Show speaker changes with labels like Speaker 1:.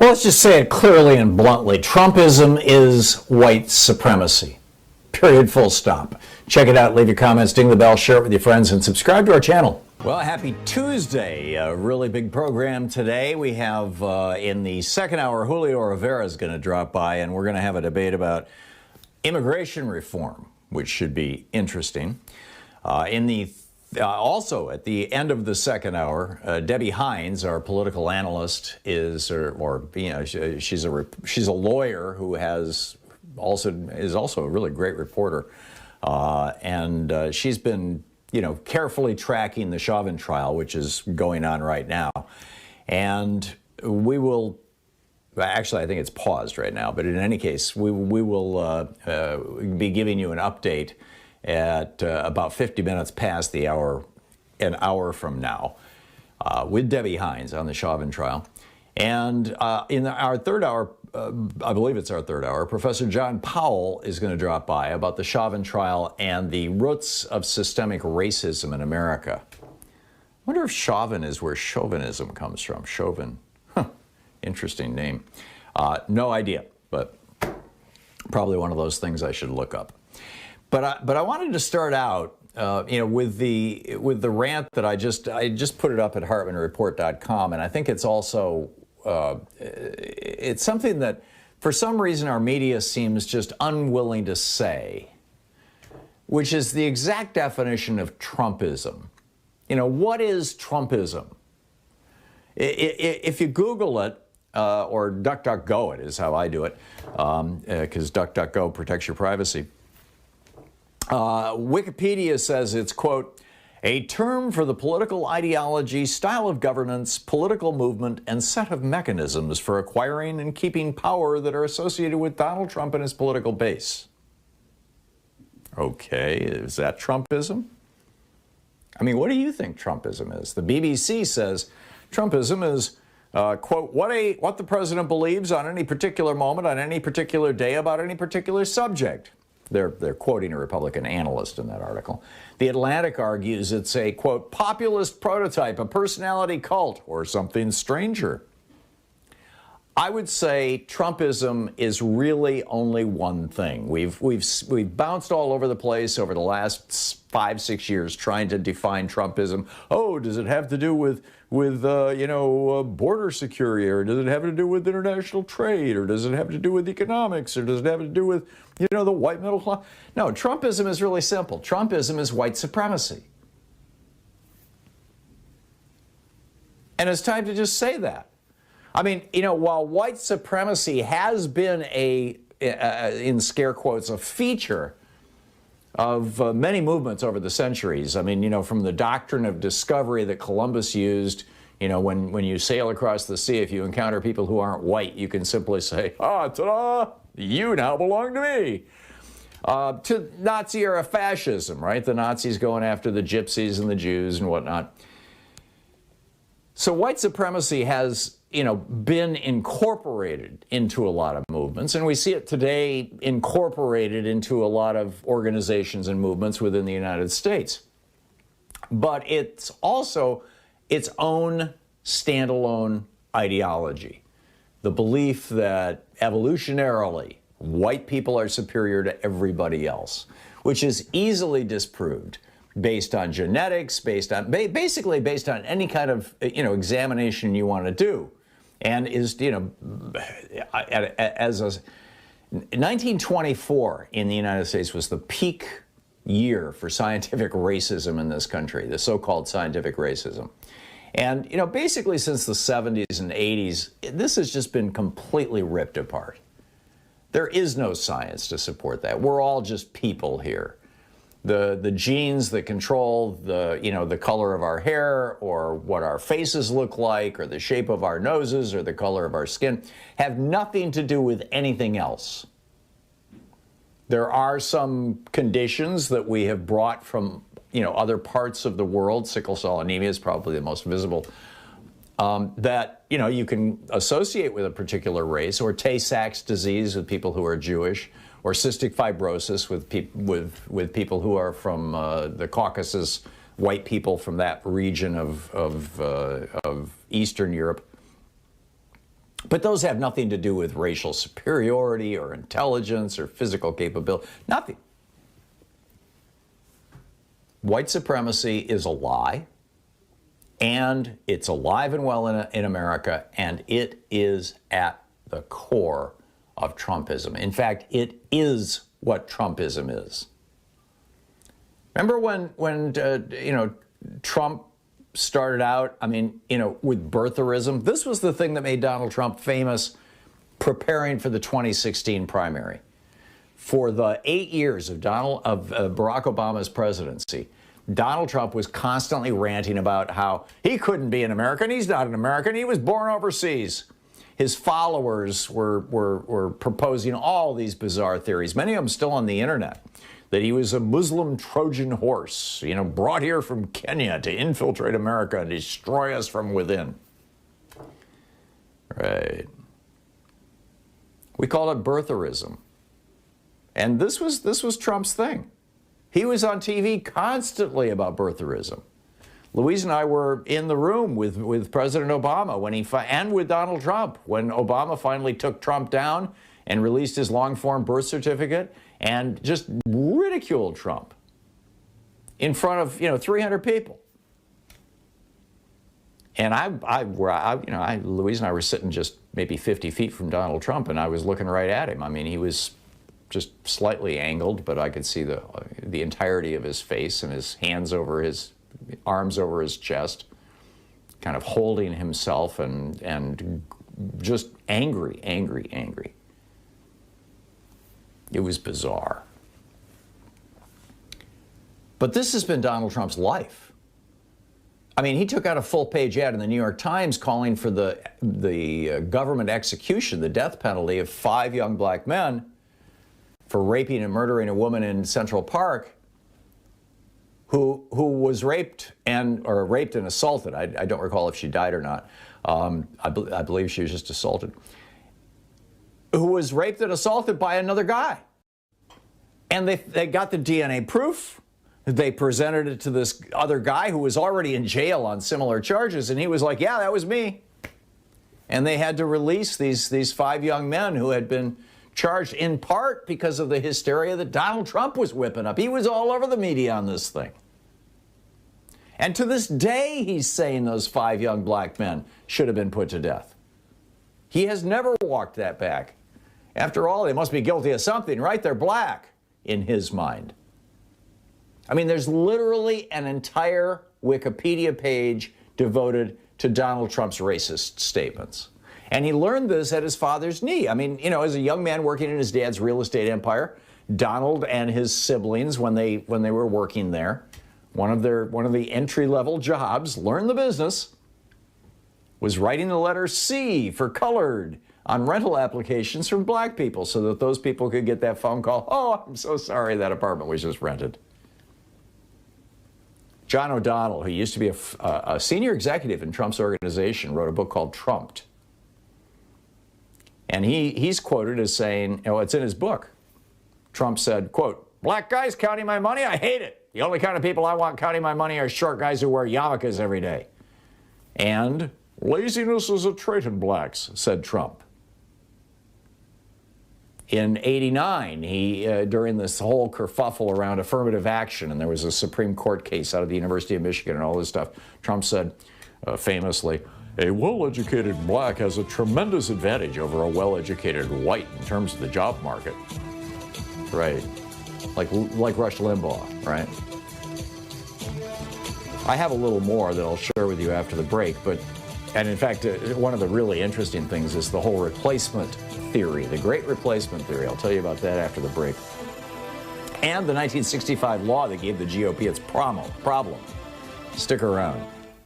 Speaker 1: Well, let's just say it clearly and bluntly. Trumpism is white supremacy. Period, full stop. Check it out, leave your comments, ding the bell, share it with your friends, and subscribe to our channel. Well, happy Tuesday. A really big program today. We have, in the second hour, Julio Rivera is going to drop by, and we're going to have a debate about immigration reform, which should be interesting. Also, at the end of the second hour, Debbie Hines, our political analyst, she's a lawyer who is also a really great reporter, and she's been carefully tracking the Chauvin trial, which is going on right now, and we will. Actually, I think it's paused right now, but in any case, we will be giving you an update at about 50 minutes past the hour, an hour from now, with Debbie Hines on the Chauvin trial. And in our third hour, I believe it's our third hour, Professor John Powell is going to drop by about the Chauvin trial and the roots of systemic racism in America. I wonder if Chauvin is where chauvinism comes from. Chauvin. Interesting name. No idea, but probably one of those things I should look up. But I wanted to start out, with the rant that I just put it up at HartmannReport.com, and I think it's also it's something that for some reason our media seems just unwilling to say, which is the exact definition of Trumpism. What is Trumpism? If you Google it, or DuckDuckGo it is how I do it, because DuckDuckGo protects your privacy. Wikipedia says it's, quote, a term for the political ideology, style of governance, political movement, and set of mechanisms for acquiring and keeping power that are associated with Donald Trump and his political base. Okay, is that Trumpism? I mean, what do you think Trumpism is? The BBC says Trumpism is, quote, what the president believes on any particular moment, on any particular day, about any particular subject. They're quoting a Republican analyst in that article. The Atlantic argues it's a, quote, populist prototype, a personality cult, or something stranger. I would say Trumpism is really only one thing. We've bounced all over the place over the last 5-6 years trying to define Trumpism. Oh, does it have to do with border security, or does it have to do with international trade, or does it have to do with economics, or does it have to do with the white middle class? No, Trumpism is really simple. Trumpism is white supremacy. And it's time to just say that. I mean, while white supremacy has been in scare quotes, a feature of many movements over the centuries. I mean, from the doctrine of discovery that Columbus used, when you sail across the sea, if you encounter people who aren't white, you can simply say, ta-da, you now belong to me. To Nazi-era fascism, right? The Nazis going after the gypsies and the Jews and whatnot. So white supremacy has been incorporated into a lot of movements, and we see it today incorporated into a lot of organizations and movements within the United States. But it's also its own standalone ideology. The belief that evolutionarily white people are superior to everybody else, which is easily disproved based on genetics, basically based on any kind of examination you want to do. And is, 1924 in the United States was the peak year for scientific racism in this country, the so-called scientific racism. And, basically since the 70s and 80s, this has just been completely ripped apart. There is no science to support that. We're all just people here. The genes that control the color of our hair, or what our faces look like, or the shape of our noses, or the color of our skin have nothing to do with anything else. There are some conditions that we have brought from other parts of the world. Sickle cell anemia is probably the most visible, that you can associate with a particular race, or Tay-Sachs disease with people who are Jewish, or cystic fibrosis with people who are from the Caucasus, white people from that region of Eastern Europe. But those have nothing to do with racial superiority or intelligence or physical capability. Nothing. White supremacy is a lie, and it's alive and well in America, and it is at the core of Trumpism. In fact, it is what Trumpism is. Remember when Trump started out, with birtherism? This was the thing that made Donald Trump famous preparing for the 2016 primary. For the 8 years of Barack Obama's presidency, Donald Trump was constantly ranting about how he couldn't be an American. He's not an American. He was born overseas. His followers were proposing all these bizarre theories, many of them still on the internet, that he was a Muslim Trojan horse, brought here from Kenya to infiltrate America and destroy us from within. Right. We call it birtherism. And this was Trump's thing. He was on TV constantly about birtherism. Louise and I were in the room with President Obama and with Donald Trump when Obama finally took Trump down and released his long-form birth certificate and just ridiculed Trump in front of 300 people. And Louise and I were sitting just maybe 50 feet from Donald Trump, and I was looking right at him. He was just slightly angled, but I could see the entirety of his face and his arms over his chest, kind of holding himself and just angry. It was bizarre. But this has been Donald Trump's life. He took out a full-page ad in the New York Times calling for the government execution, the death penalty of 5 young black men for raping and murdering a woman in Central Park who was raped and assaulted. I don't recall if she died or not. I believe she was just assaulted. Who was raped and assaulted by another guy. And they got the DNA proof. They presented it to this other guy who was already in jail on similar charges, and he was like, yeah, that was me. And they had to release these 5 young men who had been charged in part because of the hysteria that Donald Trump was whipping up. He was all over the media on this thing. And to this day, he's saying those 5 young black men should have been put to death. He has never walked that back. After all, they must be guilty of something, right? They're black, in his mind. There's literally an entire Wikipedia page devoted to Donald Trump's racist statements. And he learned this at his father's knee. As a young man working in his dad's real estate empire, Donald and his siblings, when they were working there, one of the entry-level jobs, learn the business, was writing the letter C for colored on rental applications from black people so that those people could get that phone call, oh, I'm so sorry, that apartment was just rented. John O'Donnell, who used to be a senior executive in Trump's organization, wrote a book called Trumped. And he's quoted as saying, it's in his book. Trump said, quote, black guys counting my money, I hate it. The only kind of people I want counting my money are short guys who wear yarmulkes every day. And laziness is a trait in blacks, said Trump. In '89, during this whole kerfuffle around affirmative action, and there was a Supreme Court case out of the University of Michigan and all this stuff, Trump said famously, a well-educated black has a tremendous advantage over a well-educated white in terms of the job market. Right. Like Rush Limbaugh, right? I have a little more that I'll share with you after the break, and in fact, one of the really interesting things is the whole replacement theory, the great replacement theory. I'll tell you about that after the break. And the 1965 law that gave the GOP its problem. Stick around.